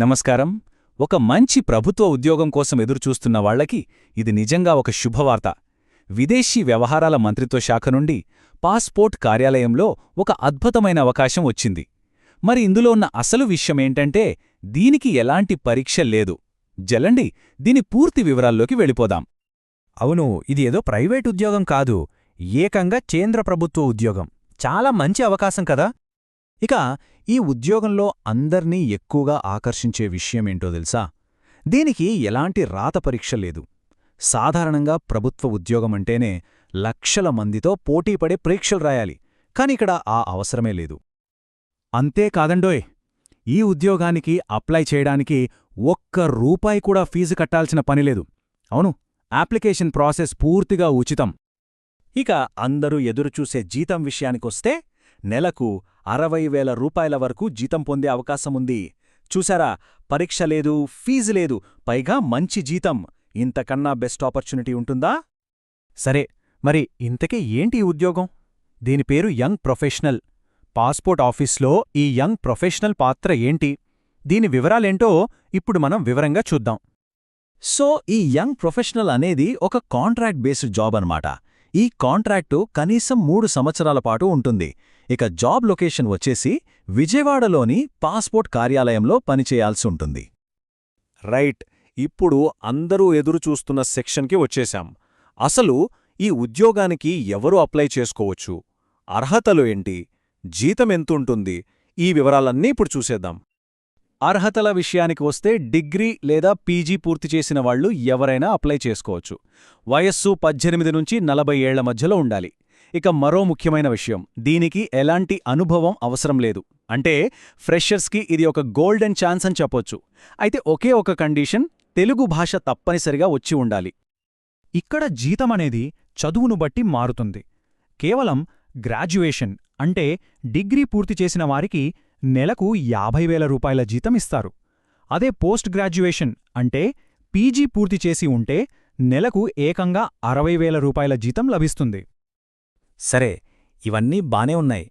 నమస్కారం. ఒక మంచి ప్రభుత్వ ఉద్యోగం కోసం ఎదురుచూస్తున్న వాళ్లకి ఇది నిజంగా ఒక శుభవార్త. విదేశీ వ్యవహారాల మంత్రిత్వ శాఖ నుండి పాస్పోర్ట్ కార్యాలయంలో ఒక అద్భుతమైన అవకాశం వచ్చింది. మరి ఇందులో ఉన్న అసలు విషయమేంటంటే దీనికి ఎలాంటి పరీక్ష లేదు. జలండి, దీని పూర్తి వివరాల్లోకి వెళ్ళిపోదాం. అవును, ఇది ఏదో ప్రైవేట్ ఉద్యోగం కాదు, ఏకంగా కేంద్ర ప్రభుత్వ ఉద్యోగం. చాలా మంచి అవకాశం కదా. ఇక ఈ ఉద్యోగంలో అందర్నీ ఎక్కువగా ఆకర్షించే విషయమేంటో తెలుసా? దీనికి ఎలాంటి రాత పరీక్ష లేదు. సాధారణంగా ప్రభుత్వ ఉద్యోగమంటేనే లక్షల మందితో పోటీపడే పరీక్షలు రాయాలి, కానిక్కడ ఆ అవసరమే లేదు. అంతేకాదండోయ్, ఈ ఉద్యోగానికి అప్లై చేయడానికి ఒక్క రూపాయి కూడా ఫీజు కట్టాల్సిన పనిలేదు. అవును, అప్లికేషన్ ప్రాసెస్ పూర్తిగా ఉచితం. ఇక అందరూ ఎదురుచూసే జీతం విషయానికొస్తే నెలకు 60,000 రూపాయల వరకు జీతం పొందే అవకాశముంది. చూసారా, పరీక్ష లేదు, ఫీజు లేదు, పైగా మంచి జీతం. ఇంతకన్నా బెస్ట్ ఆపర్చునిటీ ఉంటుందా? సరే, మరి ఇంతకీ ఏంటి ఈ ఉద్యోగం? దీని పేరు యంగ్ ప్రొఫెషనల్. పాస్పోర్ట్ ఆఫీస్లో ఈ యంగ్ ప్రొఫెషనల్ పాత్ర ఏంటి? దీని వివరాలేంటో ఇప్పుడు మనం వివరంగా చూద్దాం. సో ఈ యంగ్ ప్రొఫెషనల్ అనేది ఒక కాంట్రాక్ట్ బేస్డ్ జాబ్ అన్నమాట. ఈ కాంట్రాక్టు కనీసం 3 సంవత్సరాల పాటు ఉంటుంది. ఇక జాబ్ లొకేషన్ వచ్చేసి విజయవాడలోని పాస్పోర్ట్ కార్యాలయంలో పనిచేయాల్సి ఉంటుంది. రైట్, ఇప్పుడు అందరూ ఎదురుచూస్తున్న సెక్షన్కి వచ్చేశాం. అసలు ఈ ఉద్యోగానికి ఎవరు అప్లై చేసుకోవచ్చు, అర్హతలు ఏంటి, జీతం ఎంతుంటుంది, ఈ వివరాలన్నీ ఇప్పుడు చూసేద్దాం. అర్హతల విషయానికి వస్తే డిగ్రీ లేదా పీజీ పూర్తి చేసిన వాళ్లు ఎవరైనా అప్లై చేసుకోవచ్చు. వయస్సు 18 నుంచి 40 ఏళ్ల మధ్యలో ఉండాలి. ఇక మరో ముఖ్యమైన విషయం, దీనికి ఎలాంటి అనుభవం అవసరం లేదు. అంటే ఫ్రెషర్స్కి ఇది ఒక గోల్డెన్ ఛాన్స్ అని చెప్పొచ్చు. అయితే ఒకే ఒక కండిషన్, తెలుగు భాష తప్పనిసరిగా వచ్చి ఉండాలి. ఇక్కడ జీతమనేది చదువును బట్టి మారుతుంది. కేవలం గ్రాడ్యుయేషన్ అంటే డిగ్రీ పూర్తి చేసిన వారికి నెలకు 50,000 రూపాయల జీతం ఇస్తారు. అదే పోస్ట్ గ్రాడ్యుయేషన్ అంటే పీజీ పూర్తి చేసి ఉంటే నెలకు ఏకంగా 60,000 రూపాయల జీతం లభిస్తుంది. సరే, ఇవన్నీ బానే ఉన్నాయి.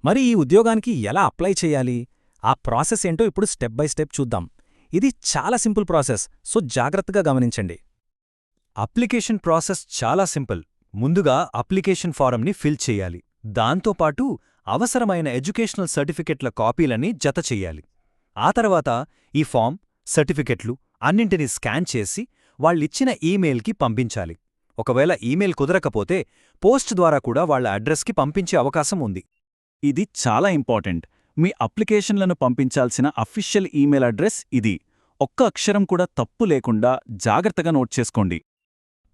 మరి ఈ ఉద్యోగానికి ఎలా అప్లై చేయాలి? ఆ ప్రాసెస్ ఏంటో ఇప్పుడు స్టెప్ బై స్టెప్ చూద్దాం. ఇది చాలా సింపుల్ ప్రాసెస్, సో జాగ్రత్తగా గమనించండి. అప్లికేషన్ ప్రాసెస్ చాలా సింపుల్. ముందుగా అప్లికేషన్ ఫారంని ఫిల్ చెయ్యాలి. దాంతోపాటు అవసరమైన ఎడ్యుకేషనల్ సర్టిఫికెట్ల కాపీలని జతచెయ్యాలి. ఆ తర్వాత ఈ ఫామ్, సర్టిఫికెట్లు అన్నింటినీ స్కాన్ చేసి వాళ్ళిచ్చిన ఈమెయిల్కి పంపించాలి. ఒకవేళ ఈమెయిల్ కుదరకపోతే పోస్ట్ ద్వారా కూడా వాళ్ల అడ్రస్కి పంపించే అవకాశం ఉంది. ఇది చాలా ఇంపార్టెంట్. మీ అప్లికేషన్లను పంపించాల్సిన అఫీషియల్ ఈమెయిల్ అడ్రస్ ఇది. ఒక్క అక్షరం కూడా తప్పు లేకుండా జాగ్రత్తగా నోట్ చేసుకోండి.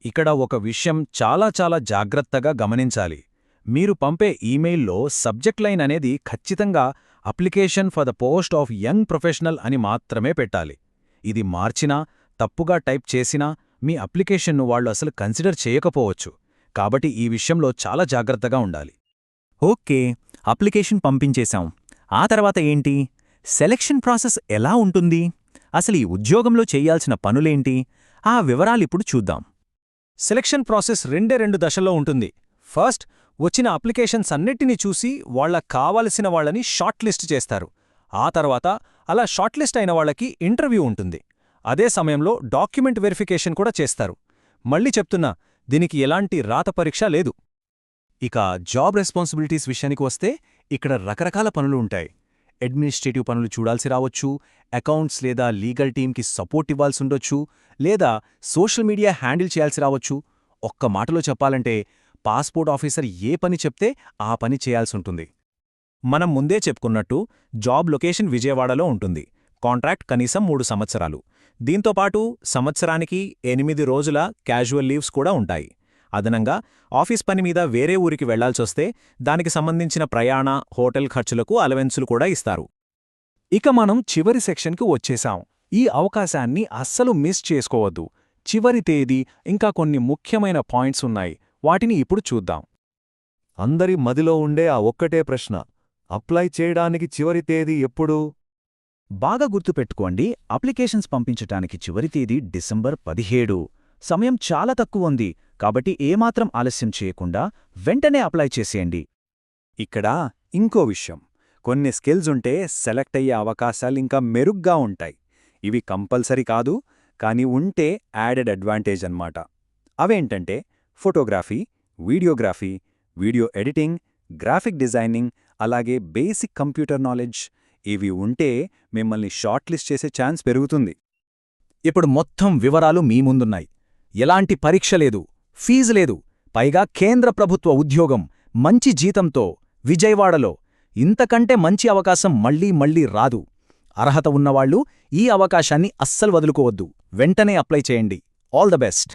ఇక్కడ ఒక విషయం చాలా జాగ్రత్తగా గమనించాలి. మీరు పంపే ఈమెయిల్లో సబ్జెక్ట్ లైన్ అనేది ఖచ్చితంగా application for the post of young professional అని మాత్రమే పెట్టాలి. ఇది మార్చినా, తప్పుగా టైప్ చేసినా మీ అప్లికేషన్ను వాళ్లు అసలు కన్సిడర్ చేయకపోవచ్చు. కాబట్టి ఈ విషయంలో చాలా జాగ్రత్తగా ఉండాలి. ఓకే, అప్లికేషన్ పంపించేశాం. ఆ తర్వాత ఏంటి? సెలక్షన్ ప్రాసెస్ ఎలా ఉంటుంది? అసలు ఈ ఉద్యోగంలో చెయ్యాల్సిన పనులేంటి? ఆ వివరాలిప్పుడు చూద్దాం. సెలక్షన్ ప్రాసెస్ రెండు దశల్లో ఉంటుంది. ఫస్ట్, వచ్చిన అప్లికేషన్స్ అన్నిటినీ చూసి వాళ్లకు కావలసిన వాళ్లని షార్ట్ లిస్ట్ చేస్తారు. ఆ తర్వాత అలా షార్ట్ లిస్ట్ అయిన వాళ్లకి ఇంటర్వ్యూ ఉంటుంది. అదే సమయంలో డాక్యుమెంట్ వెరిఫికేషన్ కూడా చేస్తారు. మళ్ళీ చెప్తున్నా, దీనికి ఎలాంటి రాత పరీక్ష లేదు. ఇక జాబ్ రెస్పాన్సిబిలిటీస్ విషయానికి వస్తే ఇక్కడ రకరకాల పనులు ఉంటాయి. అడ్మినిస్ట్రేటివ్ పనులు చూడాల్సి రావచ్చు, అకౌంట్స్ లేదా లీగల్ టీంకి సపోర్ట్ ఇవ్వాల్సుండొచ్చు, లేదా సోషల్ మీడియా హ్యాండిల్ చేయాల్సి రావచ్చు. ఒక్క మాటలో చెప్పాలంటే పాస్పోర్ట్ ఆఫీసర్ ఏ పని చెప్తే ఆ పని చేయాల్సుంటుంది. మనం ముందే చెప్పుకున్నట్టు జాబ్ లొకేషన్ విజయవాడలో ఉంటుంది. కాంట్రాక్ట్ కనీసం 3 సంవత్సరాలు. దీంతోపాటు సంవత్సరానికి 8 రోజుల క్యాజువల్ లీవ్స్ కూడా ఉంటాయి. అదనంగా ఆఫీస్ పని మీద వేరే ఊరికి వెళ్లాల్సొస్తే దానికి సంబంధించిన ప్రయాణ, హోటల్ ఖర్చులకు అలవెన్సులు కూడా ఇస్తారు. ఇక మనం చివరి సెక్షన్కు వచ్చేశాం. ఈ అవకాశాన్ని అస్సలు మిస్ చేసుకోవద్దు. చివరి తేదీ ఇంకా కొన్ని ముఖ్యమైన పాయింట్స్ ఉన్నాయి. వాటిని ఇప్పుడు చూద్దాం. అందరి మదిలో ఉండే ఆ ఒక్కటే ప్రశ్న, అప్లై చేయడానికి చివరి తేదీ ఎప్పుడు? బాగా గుర్తుపెట్టుకోండి, అప్లికేషన్స్ పంపించటానికి చివరి తేదీ డిసెంబర్ 17. సమయం చాలా తక్కువ ఉంది, కాబట్టి ఏమాత్రం ఆలస్యం చేయకుండా వెంటనే అప్లై చేసేయండి. ఇక్కడ ఇంకో విషయం, కొన్ని స్కిల్స్ ఉంటే సెలెక్ట్ అయ్యే అవకాశాలింకా మెరుగ్గా ఉంటాయి. ఇవి కంపల్సరీ కాదు, కానీ ఉంటే యాడెడ్ అడ్వాంటేజ్ అన్నమాట. అవేంటంటే photography, videography, video editing, graphic designing, అలాగే బేసిక్ కంప్యూటర్ నాలెడ్జ్. ఇవి ఉంటే మిమ్మల్ని షార్ట్ లిస్ట్ చేసే ఛాన్స్ పెరుగుతుంది. ఇప్పుడు మొత్తం వివరాలు మీ ముందున్నాయి. ఎలాంటి పరీక్ష లేదు, ఫీజు లేదు, పైగా కేంద్ర ప్రభుత్వ ఉద్యోగం, మంచి జీతంతో, విజయవాడలో. ఇంతకంటే మంచి అవకాశం మళ్ళీ మళ్ళీ రాదు. అర్హత ఉన్నవాళ్లు ఈ అవకాశాన్ని అస్సలు వదులుకోవద్దు. వెంటనే అప్లై చేయండి. All the best.